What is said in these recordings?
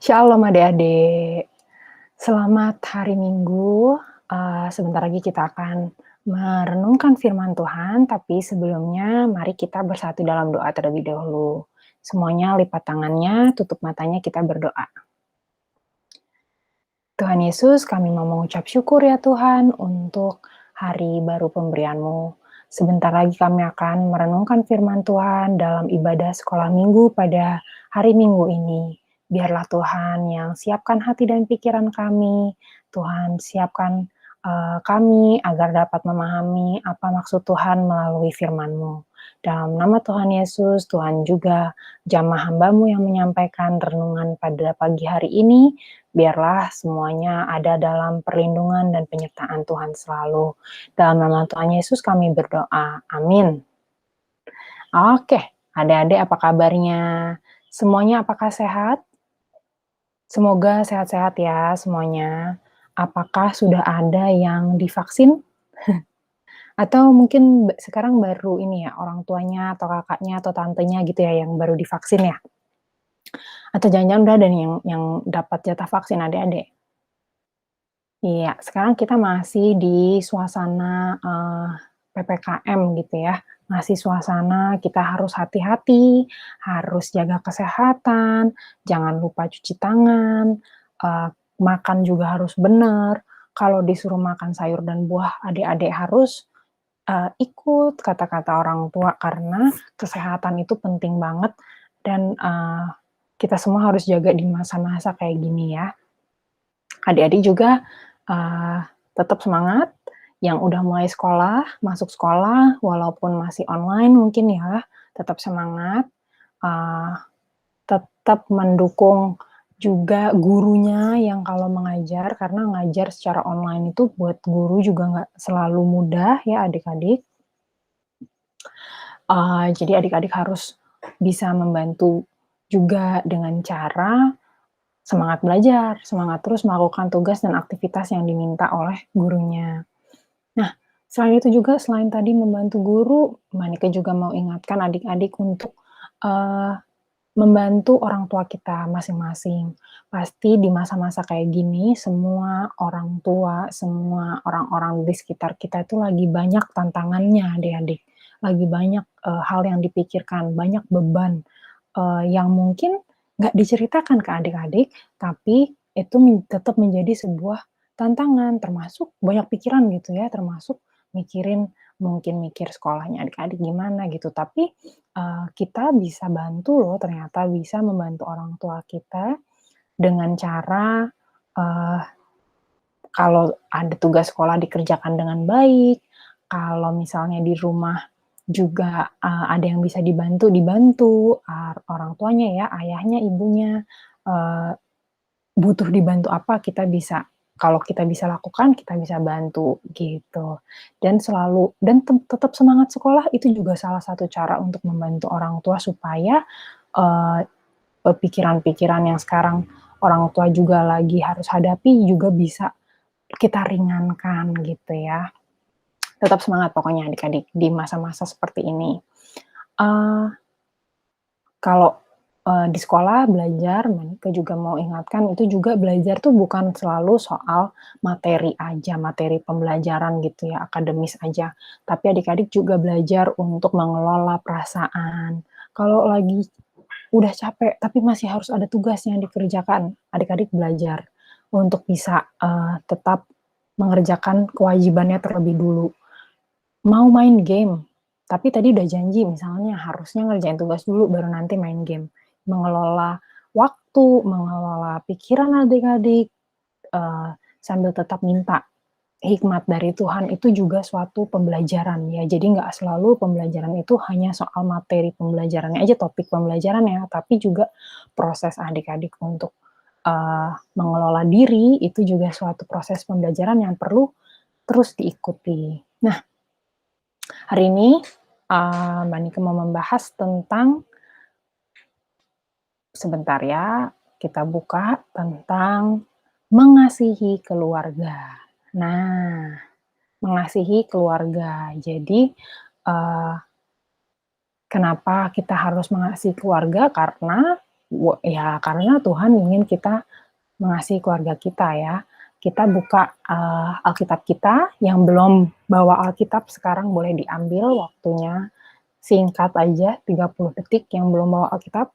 Shalom adik-adik, selamat hari Minggu. Sebentar lagi kita akan merenungkan firman Tuhan, tapi sebelumnya mari kita bersatu dalam doa terlebih dahulu. Semuanya lipat tangannya, tutup matanya, kita berdoa. Tuhan Yesus, kami mau mengucap syukur ya Tuhan untuk hari baru pemberian-Mu. Sebentar lagi kami akan merenungkan firman Tuhan dalam ibadah sekolah minggu pada hari Minggu ini. Biarlah Tuhan yang siapkan hati dan pikiran kami, Tuhan siapkan kami agar dapat memahami apa maksud Tuhan melalui firman-Mu. Dalam nama Tuhan Yesus, Tuhan juga jamah hamba-Mu yang menyampaikan renungan pada pagi hari ini, biarlah semuanya ada dalam perlindungan dan penyertaan Tuhan selalu. Dalam nama Tuhan Yesus kami berdoa. Amin. Oke, adik-adik apa kabarnya? Semuanya apakah sehat? Semoga sehat-sehat ya semuanya. Apakah sudah ada yang divaksin? Atau mungkin sekarang baru ini ya, orang tuanya atau kakaknya atau tantenya gitu ya yang baru divaksin ya? Atau jangan-jangan udah ada nih yang dapat jatah vaksin adik-adik? Iya, sekarang kita masih di suasana, PPKM gitu ya, masih suasana kita harus hati-hati, harus jaga kesehatan, jangan lupa cuci tangan, eee, makan juga harus benar. Kalau disuruh makan sayur dan buah, adik-adik harus, ikut kata-kata orang tua karena kesehatan itu penting banget dan, kita semua harus jaga di masa-masa kayak gini ya. Adik-adik juga, eee, tetap semangat, yang udah mulai sekolah, masuk sekolah, walaupun masih online mungkin ya, tetap semangat, eee, tetap mendukung juga gurunya yang kalau mengajar, karena ngajar secara online itu buat guru juga nggak selalu mudah ya adik-adik. Jadi adik-adik harus bisa membantu juga dengan cara semangat belajar, semangat terus melakukan tugas dan aktivitas yang diminta oleh gurunya. Nah, selain itu juga, selain tadi membantu guru, Monica juga mau ingatkan adik-adik untuk, eee, membantu orang tua kita masing-masing. Pasti di masa-masa kayak gini, semua orang tua, semua orang-orang di sekitar kita itu lagi banyak tantangannya adik-adik, lagi banyak, hal yang dipikirkan, banyak beban, yang mungkin nggak diceritakan ke adik-adik, tapi itu tetap menjadi sebuah tantangan, termasuk banyak pikiran gitu ya, termasuk mikirin mungkin mikir sekolahnya adik-adik gimana gitu. Tapi, kita bisa bantu loh, ternyata bisa membantu orang tua kita dengan cara, eee, kalau ada tugas sekolah dikerjakan dengan baik, kalau misalnya di rumah juga, ada yang bisa dibantu, dibantu, orang tuanya ya, ayahnya, ibunya, eee, butuh dibantu apa, kita bisa kalau kita bisa lakukan, kita bisa bantu, gitu. Dan selalu dan tetap semangat sekolah itu juga salah satu cara untuk membantu orang tua supaya, eee pikiran-pikiran yang sekarang orang tua juga lagi harus hadapi juga bisa kita ringankan, gitu ya. Tetap semangat pokoknya adik-adik di masa-masa seperti ini. Eee, kalau, di sekolah belajar, Monica juga mau ingatkan itu juga belajar tuh bukan selalu soal materi aja, materi pembelajaran gitu ya, akademis aja. Tapi adik-adik juga belajar untuk mengelola perasaan. Kalau lagi udah capek, tapi masih harus ada tugas yang dikerjakan, adik-adik belajar untuk bisa, tetap mengerjakan kewajibannya terlebih dulu. Mau main game, tapi tadi udah janji misalnya harusnya ngerjain tugas dulu baru nanti main game. Mengelola waktu, mengelola pikiran adik-adik, sambil tetap minta hikmat dari Tuhan itu juga suatu pembelajaran ya. Jadi nggak selalu pembelajaran itu hanya soal materi pembelajarannya aja, topik pembelajarannya, tapi juga proses adik-adik untuk, mengelola diri itu juga suatu proses pembelajaran yang perlu terus diikuti. Nah, hari ini, Mbak Nike mau membahas tentang sebentar ya, kita buka tentang mengasihi keluarga. Nah, mengasihi keluarga. Jadi, eee, kenapa kita harus mengasihi keluarga? Karena Ya karena Tuhan ingin kita mengasihi keluarga kita ya. Kita buka, Alkitab kita, yang belum bawa Alkitab sekarang boleh diambil waktunya, singkat aja 30 detik yang belum bawa Alkitab,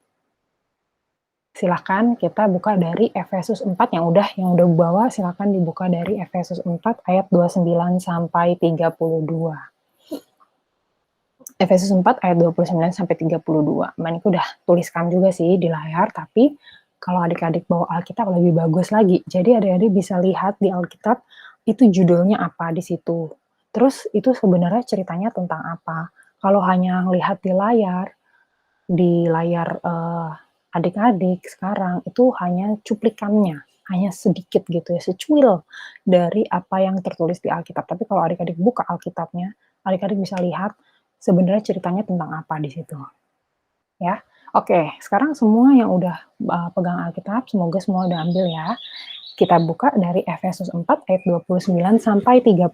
silahkan kita buka dari Efesus 4 yang udah bawa silahkan dibuka dari Efesus 4 ayat 29 sampai 32. Efesus 4 ayat 29 sampai 32. Mbak Niko udah tuliskan juga sih di layar, tapi kalau adik-adik bawa Alkitab lebih bagus lagi. Jadi adik-adik bisa lihat di Alkitab itu judulnya apa di situ. Terus itu sebenarnya ceritanya tentang apa. Kalau hanya lihat di layar adik-adik sekarang itu hanya cuplikannya, hanya sedikit gitu ya, secuil dari apa yang tertulis di Alkitab. Tapi kalau adik-adik buka Alkitabnya, adik-adik bisa lihat sebenarnya ceritanya tentang apa di situ, ya. Oke, sekarang semua yang udah pegang Alkitab, semoga semua udah ambil ya. Kita buka dari Efesus 4 ayat 29 sampai 32.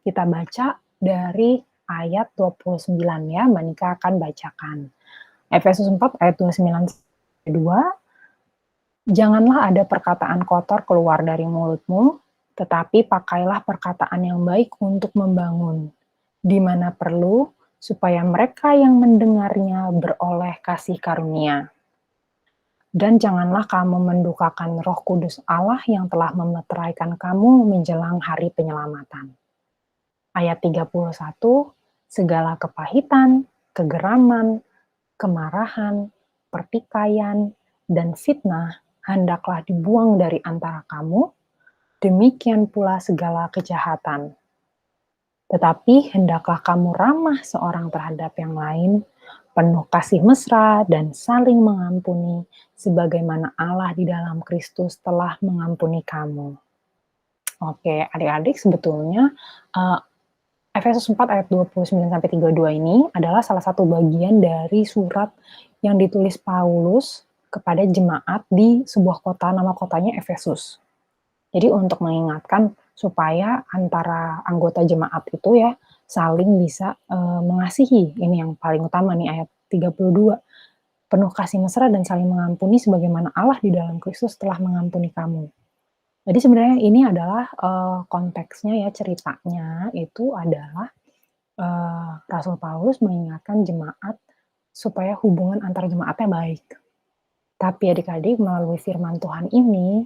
Kita baca dari ayat 29 ya, Mbak Nika akan bacakan. Efesus 4 ayat 29 sampai 2. Janganlah ada perkataan kotor keluar dari mulutmu, tetapi pakailah perkataan yang baik untuk membangun, di mana perlu, supaya mereka yang mendengarnya beroleh kasih karunia. Dan janganlah kamu mendukakan Roh Kudus Allah yang telah memeteraikan kamu menjelang hari penyelamatan. Ayat 31, segala kepahitan, kegeraman, kemarahan, pertikaian, dan fitnah hendaklah dibuang dari antara kamu, demikian pula segala kejahatan. Tetapi hendaklah kamu ramah seorang terhadap yang lain, penuh kasih mesra dan saling mengampuni, sebagaimana Allah di dalam Kristus telah mengampuni kamu. Oke, adik-adik sebetulnya Efesus 4 ayat 29 sampai 32 ini adalah salah satu bagian dari surat yang ditulis Paulus kepada jemaat di sebuah kota, nama kotanya Efesus. Jadi untuk mengingatkan supaya antara anggota jemaat itu ya saling bisa mengasihi. Ini yang paling utama nih ayat 32. Penuh kasih mesra dan saling mengampuni sebagaimana Allah di dalam Kristus telah mengampuni kamu. Jadi sebenarnya ini adalah konteksnya ya, ceritanya itu adalah Rasul Paulus mengingatkan jemaat supaya hubungan antar jemaatnya baik. Tapi adik-adik melalui firman Tuhan ini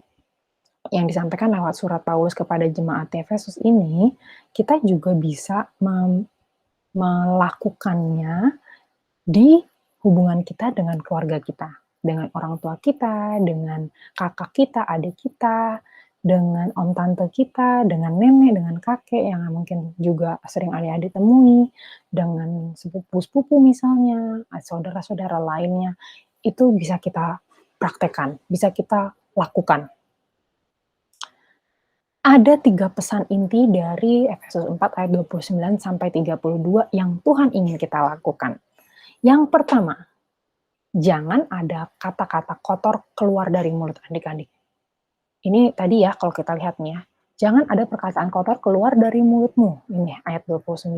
yang disampaikan lewat surat Paulus kepada jemaat Efesus ini, kita juga bisa melakukannya di hubungan kita dengan keluarga kita, dengan orang tua kita, dengan kakak kita, adik kita, dengan om tante kita, dengan nenek, dengan kakek yang mungkin juga sering adik-adik temui, dengan sepupu-sepupu misalnya, saudara-saudara lainnya, itu bisa kita praktekkan, bisa kita lakukan. Ada 3 pesan inti dari Efesus 4 ayat 29 sampai 32 yang Tuhan ingin kita lakukan. Yang pertama, jangan ada kata-kata kotor keluar dari mulut adik-adik. Ini tadi ya kalau kita lihat nih ya, jangan ada perkataan kotor keluar dari mulutmu, ini ayat 29.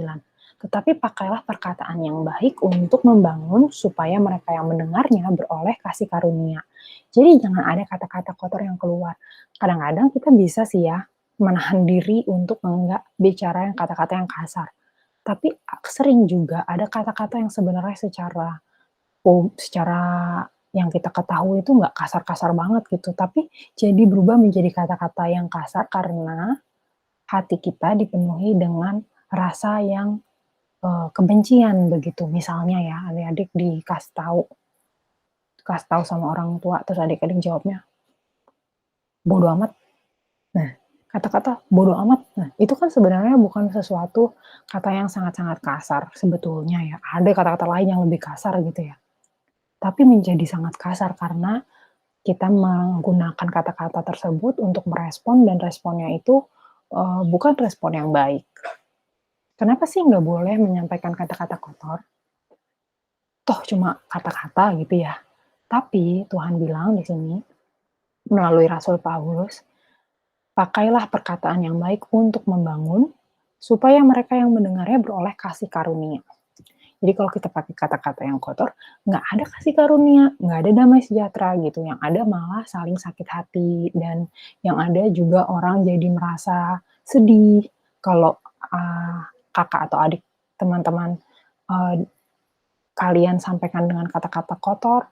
Tetapi pakailah perkataan yang baik untuk membangun supaya mereka yang mendengarnya beroleh kasih karunia. Jadi jangan ada kata-kata kotor yang keluar. Kadang-kadang kita bisa sih ya menahan diri untuk enggak bicara yang kata-kata yang kasar. Tapi sering juga ada kata-kata yang sebenarnya secara yang kita ketahui itu nggak kasar-kasar banget gitu, tapi jadi berubah menjadi kata-kata yang kasar karena hati kita dipenuhi dengan rasa yang kebencian begitu. Misalnya ya, adik-adik kasih tahu sama orang tua, terus adik-adik jawabnya, bodo amat. Nah, kata-kata bodo amat, nah itu kan sebenarnya bukan sesuatu kata yang sangat-sangat kasar sebetulnya ya. Ada kata-kata lain yang lebih kasar gitu ya. Tapi menjadi sangat kasar karena kita menggunakan kata-kata tersebut untuk merespon dan responnya itu bukan respon yang baik. Kenapa sih nggak boleh menyampaikan kata-kata kotor? Toh cuma kata-kata gitu ya. Tapi Tuhan bilang di sini melalui Rasul Paulus, pakailah perkataan yang baik untuk membangun supaya mereka yang mendengarnya beroleh kasih karunia. Jadi kalau kita pakai kata-kata yang kotor, nggak ada kasih karunia, nggak ada damai sejahtera gitu, yang ada malah saling sakit hati dan yang ada juga orang jadi merasa sedih kalau, kakak atau adik teman-teman, eee, kalian sampaikan dengan kata-kata kotor,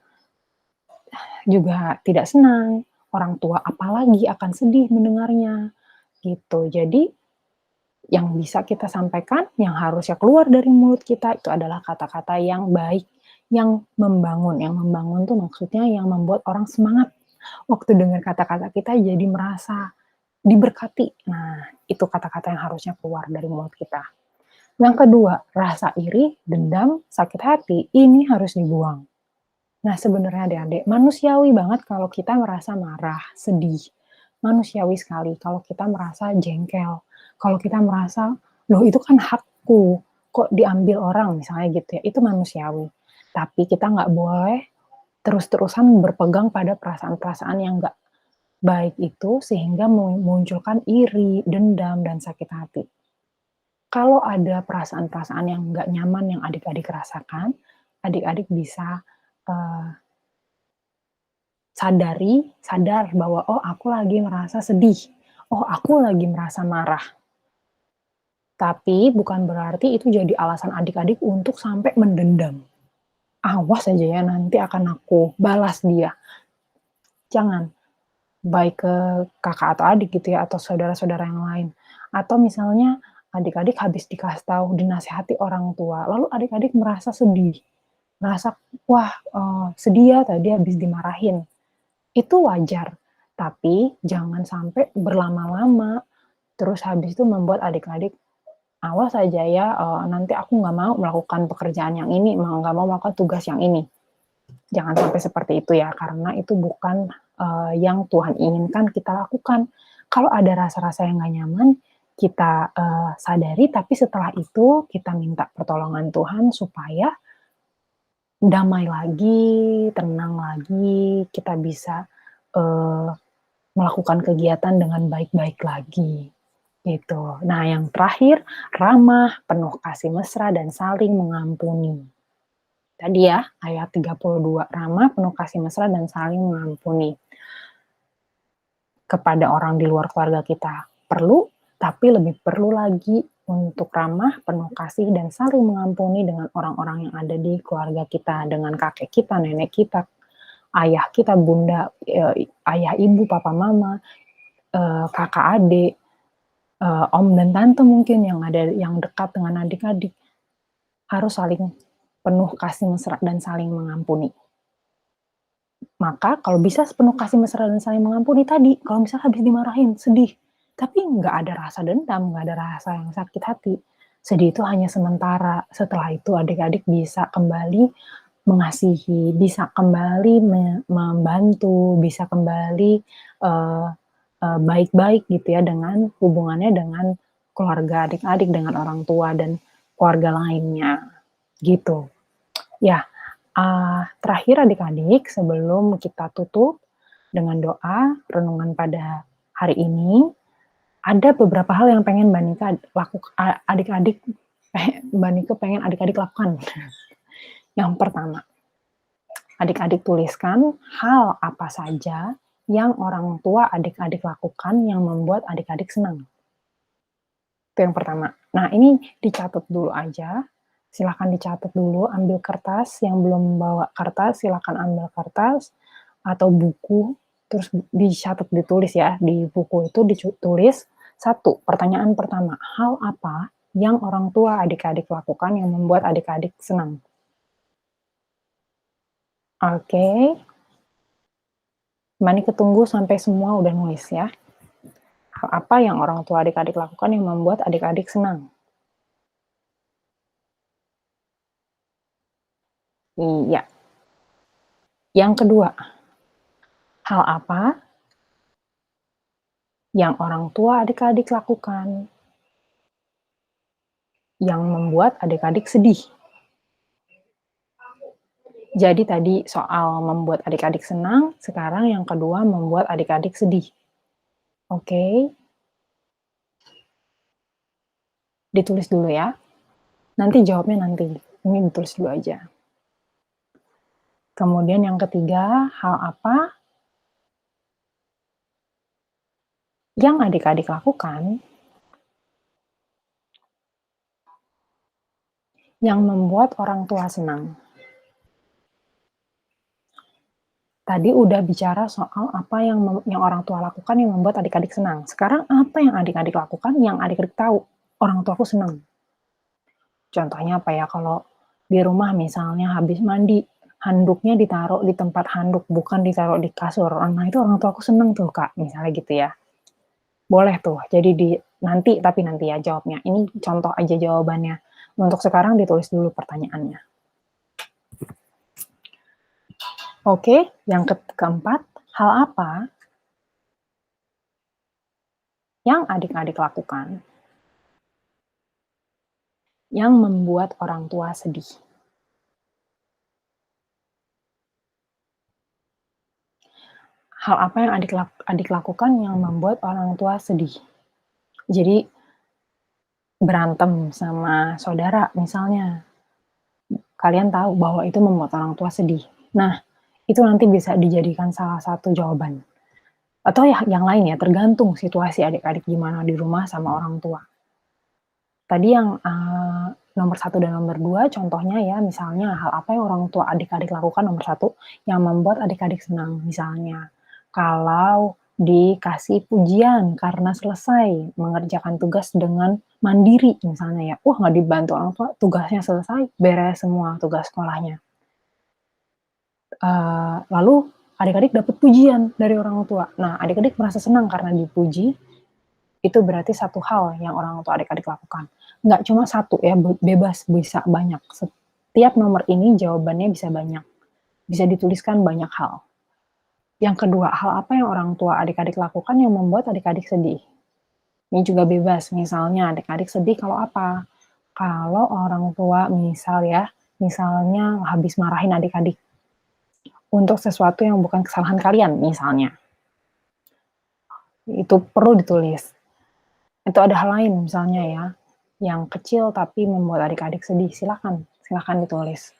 juga tidak senang, orang tua apalagi akan sedih mendengarnya, gitu. Jadi, yang bisa kita sampaikan, yang harusnya keluar dari mulut kita itu adalah kata-kata yang baik, yang membangun. Yang membangun tuh maksudnya yang membuat orang semangat waktu dengar kata-kata kita jadi merasa diberkati. Nah, itu kata-kata yang harusnya keluar dari mulut kita. Yang kedua, rasa iri, dendam, sakit hati, ini harus dibuang. Nah, sebenarnya adik-adik, manusiawi banget kalau kita merasa marah, sedih. Manusiawi sekali kalau kita merasa jengkel, kalau kita merasa, "Loh itu kan hakku, kok diambil orang?" Misalnya gitu ya, itu manusiawi. Tapi kita nggak boleh terus-terusan berpegang pada perasaan-perasaan yang nggak baik itu sehingga memunculkan iri, dendam, dan sakit hati. Kalau ada perasaan-perasaan yang nggak nyaman yang adik-adik rasakan, adik-adik bisa, eee sadar bahwa, "Oh, aku lagi merasa sedih. Oh, aku lagi merasa marah." Tapi bukan berarti itu jadi alasan adik-adik untuk sampai mendendam. "Awas aja ya, nanti akan aku balas dia." Jangan, baik ke kakak atau adik gitu ya, atau saudara-saudara yang lain. Atau misalnya adik-adik habis dikasih tahu, dinasehati orang tua, lalu adik-adik merasa sedih, merasa, "Wah, sedih ya tadi habis dimarahin." Itu wajar, tapi jangan sampai berlama-lama, terus habis itu membuat adik-adik, "Awas aja ya, nanti aku nggak mau melakukan pekerjaan yang ini, nggak mau melakukan tugas yang ini." Jangan sampai seperti itu ya, karena itu bukan, yang Tuhan inginkan kita lakukan. Kalau ada rasa-rasa yang nggak nyaman, kita, sadari, tapi setelah itu kita minta pertolongan Tuhan supaya damai lagi, tenang lagi, kita bisa, eee melakukan kegiatan dengan baik-baik lagi, gitu. Nah, yang terakhir, ramah, penuh kasih mesra, dan saling mengampuni. Tadi ya, ayat 32, ramah, penuh kasih mesra, dan saling mengampuni. Kepada orang di luar keluarga kita perlu, tapi lebih perlu lagi untuk ramah, penuh kasih, dan saling mengampuni dengan orang-orang yang ada di keluarga kita, dengan kakek kita, nenek kita, ayah kita, bunda, ayah, ibu, papa, mama, kakak, adik, om dan tante mungkin yang ada yang dekat dengan adik-adik, harus saling penuh kasih mesra dan saling mengampuni. Maka kalau bisa penuh kasih mesra dan saling mengampuni tadi, kalau misalnya habis dimarahin, sedih, tapi nggak ada rasa dendam, nggak ada rasa yang sakit hati. Sedih itu hanya sementara, setelah itu adik-adik bisa kembali mengasihi, bisa kembali membantu, bisa kembali, eee baik-baik gitu ya dengan hubungannya dengan keluarga adik-adik, dengan orang tua dan keluarga lainnya, gitu. Ya, terakhir adik-adik sebelum kita tutup dengan doa renungan pada hari ini, ada beberapa hal yang pengen Mbak Nika adik-adik Mbak Nika pengen adik-adik lakukan. Yang pertama, adik-adik tuliskan hal apa saja yang orang tua adik-adik lakukan yang membuat adik-adik senang. Itu yang pertama. Nah, ini dicatat dulu aja, silahkan dicatat dulu, ambil kertas, yang belum bawa kertas, silahkan ambil kertas atau buku, terus dicatat, ditulis ya, di buku itu ditulis, satu, pertanyaan pertama, hal apa yang orang tua adik-adik lakukan yang membuat adik-adik senang? Oke, Mbak Nike tunggu sampai semua udah nulis ya. Hal apa yang orang tua adik-adik lakukan yang membuat adik-adik senang? Iya. Yang kedua, hal apa yang orang tua adik-adik lakukan yang membuat adik-adik sedih? Jadi tadi soal membuat adik-adik senang, sekarang yang kedua membuat adik-adik sedih. Oke, ditulis dulu ya. Nanti jawabnya nanti. Ini ditulis dulu aja. Kemudian yang ketiga, hal apa yang adik-adik lakukan yang membuat orang tua senang? Tadi udah bicara soal apa yang orang tua lakukan yang membuat adik-adik senang. Sekarang apa yang adik-adik lakukan yang adik-adik tahu, orang tuaku senang? Contohnya apa ya, kalau di rumah misalnya habis mandi, handuknya ditaruh di tempat handuk, bukan ditaruh di kasur. Nah, itu orang tuaku seneng tuh, Kak, misalnya gitu ya. Boleh tuh, jadi tapi nanti ya jawabnya. Ini contoh aja jawabannya. Untuk sekarang ditulis dulu pertanyaannya. Oke, yang keempat, hal apa yang adik-adik lakukan yang membuat orang tua sedih? Hal apa yang adik lakukan yang membuat orang tua sedih? Jadi berantem sama saudara misalnya, kalian tahu bahwa itu membuat orang tua sedih. Nah, itu nanti bisa dijadikan salah satu jawaban. Atau ya yang lain ya, tergantung situasi adik-adik gimana di rumah sama orang tua. Tadi yang nomor 1 dan nomor 2 contohnya ya, misalnya hal apa yang orang tua adik-adik lakukan nomor 1 yang membuat adik-adik senang. Misalnya, kalau dikasih pujian karena selesai mengerjakan tugas dengan mandiri misalnya ya, wah nggak dibantu orang tua, tugasnya selesai, beres semua tugas sekolahnya. Lalu adik-adik dapat pujian dari orang tua. Nah, adik-adik merasa senang karena dipuji, itu berarti satu hal yang orang tua adik-adik lakukan. Nggak cuma satu ya, bebas, bisa banyak. Setiap nomor ini jawabannya bisa banyak. Bisa dituliskan banyak hal. Yang kedua, hal apa yang orang tua adik-adik lakukan yang membuat adik-adik sedih? Ini juga bebas, misalnya adik-adik sedih kalau apa? Kalau orang tua misalnya habis marahin adik-adik untuk sesuatu yang bukan kesalahan kalian misalnya. Itu perlu ditulis. Itu ada hal lain misalnya ya, yang kecil tapi membuat adik-adik sedih, silakan ditulis.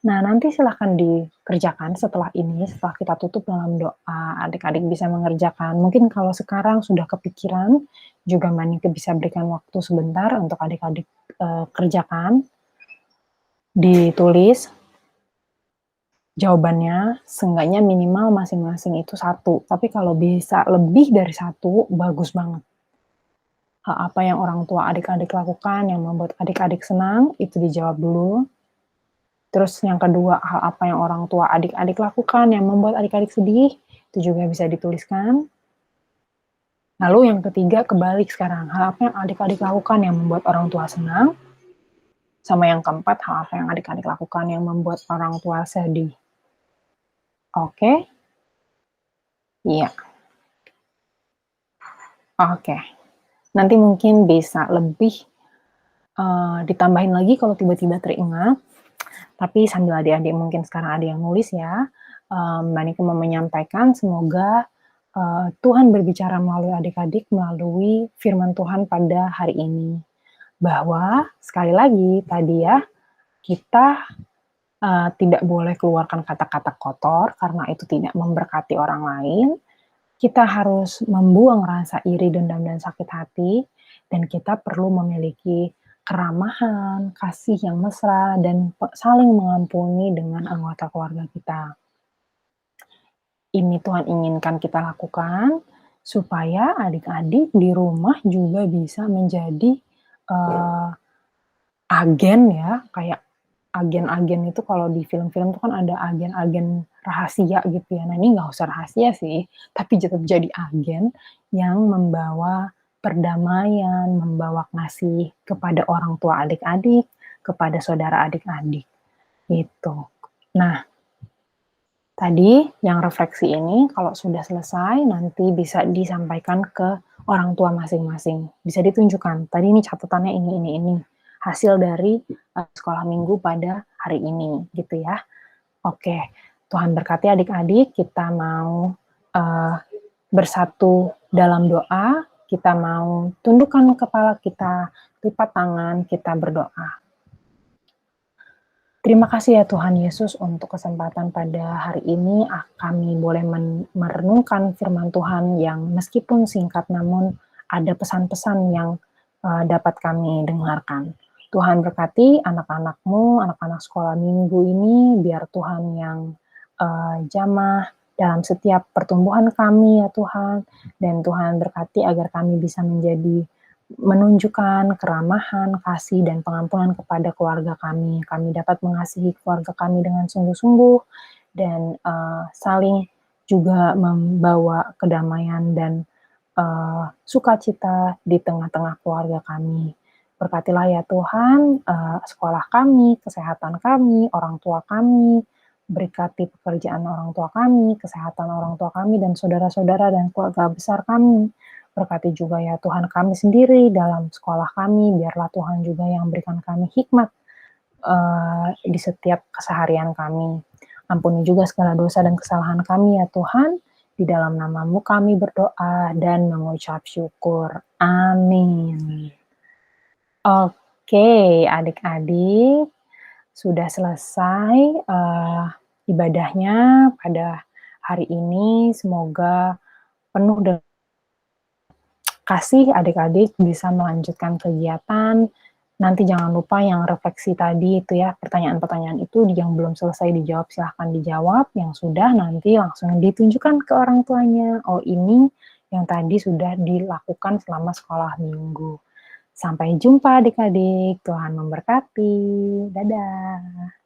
Nah, nanti silakan dikerjakan setelah ini, setelah kita tutup dalam doa, adik-adik bisa mengerjakan. Mungkin kalau sekarang sudah kepikiran, juga Mbak Nike bisa berikan waktu sebentar untuk adik-adik kerjakan, ditulis jawabannya, seenggaknya minimal masing-masing itu 1, tapi kalau bisa lebih dari 1, bagus banget. Hal apa yang orang tua adik-adik lakukan yang membuat adik-adik senang, itu dijawab dulu. Terus yang kedua, hal apa yang orang tua adik-adik lakukan yang membuat adik-adik sedih, itu juga bisa dituliskan. Lalu yang ketiga, kebalik sekarang, hal apa yang adik-adik lakukan yang membuat orang tua senang, sama yang keempat, hal apa yang adik-adik lakukan yang membuat orang tua sedih. Oke? Iya. Oke. Nanti mungkin bisa lebih ditambahin lagi kalau tiba-tiba teringat, tapi sambil adik-adik mungkin sekarang ada yang nulis ya, Mbak Nike mau menyampaikan semoga Tuhan berbicara melalui adik-adik melalui firman Tuhan pada hari ini. Bahwa sekali lagi tadi ya, kita tidak boleh keluarkan kata-kata kotor karena itu tidak memberkati orang lain. Kita harus membuang rasa iri, dendam, dan sakit hati, dan kita perlu memiliki keramahan, kasih yang mesra, dan saling mengampuni dengan anggota keluarga kita. Ini Tuhan inginkan kita lakukan, supaya adik-adik di rumah juga bisa menjadi agen ya, kayak agen-agen itu kalau di film-film itu kan ada agen-agen rahasia gitu ya. Nah, ini nggak usah rahasia sih, tapi tetap jadi agen yang membawa perdamaian, membawa kasih kepada orang tua adik-adik, kepada saudara adik-adik, gitu. Nah, tadi yang refleksi ini kalau sudah selesai nanti bisa disampaikan ke orang tua masing-masing. Bisa ditunjukkan, tadi ini catatannya ini. Hasil dari sekolah minggu pada hari ini, gitu ya. Oke, Tuhan berkati adik-adik, kita mau bersatu dalam doa, kita mau tundukkan kepala kita, lipat tangan, kita berdoa. Terima kasih ya Tuhan Yesus untuk kesempatan pada hari ini kami boleh merenungkan firman Tuhan yang meskipun singkat namun ada pesan-pesan yang dapat kami dengarkan. Tuhan berkati anak-anakmu, anak-anak sekolah minggu ini, biar Tuhan yang jamah dalam setiap pertumbuhan kami ya Tuhan, dan Tuhan berkati agar kami bisa menunjukkan keramahan, kasih, dan pengampunan kepada keluarga kami. Kami dapat mengasihi keluarga kami dengan sungguh-sungguh dan saling juga membawa kedamaian dan sukacita di tengah-tengah keluarga kami. Berkatilah ya Tuhan sekolah kami, kesehatan kami, orang tua kami, berkati pekerjaan orang tua kami, kesehatan orang tua kami, dan saudara-saudara dan keluarga besar kami. Berkati juga ya Tuhan kami sendiri dalam sekolah kami, biarlah Tuhan juga yang berikan kami hikmat di setiap keseharian kami. Ampuni juga segala dosa dan kesalahan kami ya Tuhan, di dalam namamu kami berdoa dan mengucap syukur. Amin. Oke, adik-adik, sudah selesai ibadahnya pada hari ini. Semoga penuh dengan kasih adik-adik bisa melanjutkan kegiatan. Nanti jangan lupa yang refleksi tadi itu ya, pertanyaan-pertanyaan itu yang belum selesai dijawab silahkan dijawab, yang sudah nanti langsung ditunjukkan ke orang tuanya. Oh ini yang tadi sudah dilakukan selama sekolah minggu. Sampai jumpa adik-adik, Tuhan memberkati. Dadah.